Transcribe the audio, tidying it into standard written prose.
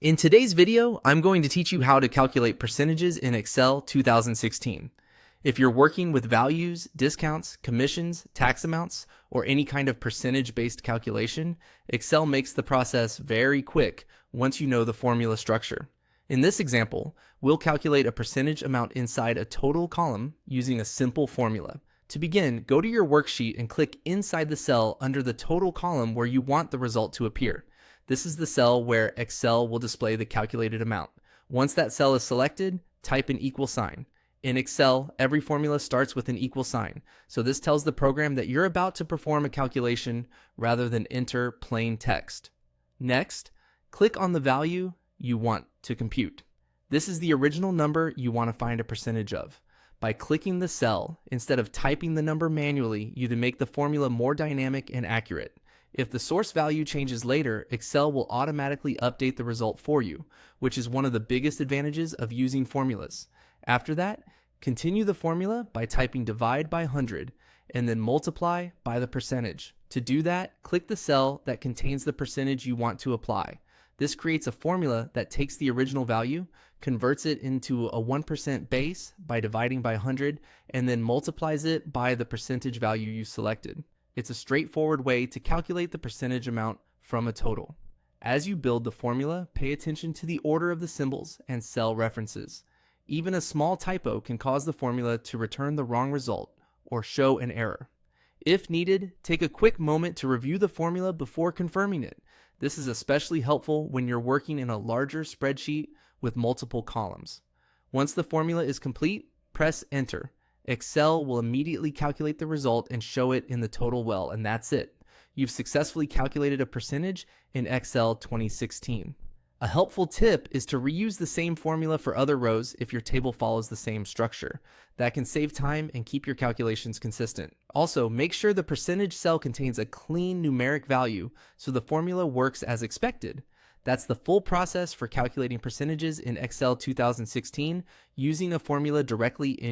In today's video, I'm going to teach you how to calculate percentages in Excel 2016. If you're working with values, discounts, commissions, tax amounts, or any kind of percentage-based calculation, Excel makes the process very quick once you know the formula structure. In this example, we'll calculate a percentage amount inside a total column using a simple formula. To begin, go to your worksheet and click inside the cell under the total column where you want the result to appear. This is the cell where Excel will display the calculated amount. Once that cell is selected, type an equal sign. In Excel, every formula starts with an equal sign, so this tells the program that you're about to perform a calculation rather than enter plain text. Next, click on the value you want to compute. This is the original number you want to find a percentage of. By clicking the cell, instead of typing the number manually, you can make the formula more dynamic and accurate. If the source value changes later, Excel will automatically update the result for you, which is one of the biggest advantages of using formulas. After that, continue the formula by typing divide by 100 and then multiply by the percentage. To do that, click the cell that contains the percentage you want to apply. This creates a formula that takes the original value, converts it into a 1% base by dividing by 100, and then multiplies it by the percentage value you selected. It's a straightforward way to calculate the percentage amount from a total. As you build the formula, pay attention to the order of the symbols and cell references. Even a small typo can cause the formula to return the wrong result or show an error. If needed, take a quick moment to review the formula before confirming it. This is especially helpful when you're working in a larger spreadsheet with multiple columns. Once the formula is complete, press enter. Excel will immediately calculate the result and show it in the total well, and that's it. You've successfully calculated a percentage in Excel 2016. A helpful tip is to reuse the same formula for other rows if your table follows the same structure. That can save time and keep your calculations consistent. Also, make sure the percentage cell contains a clean numeric value so the formula works as expected. That's the full process for calculating percentages in Excel 2016 using a formula directly in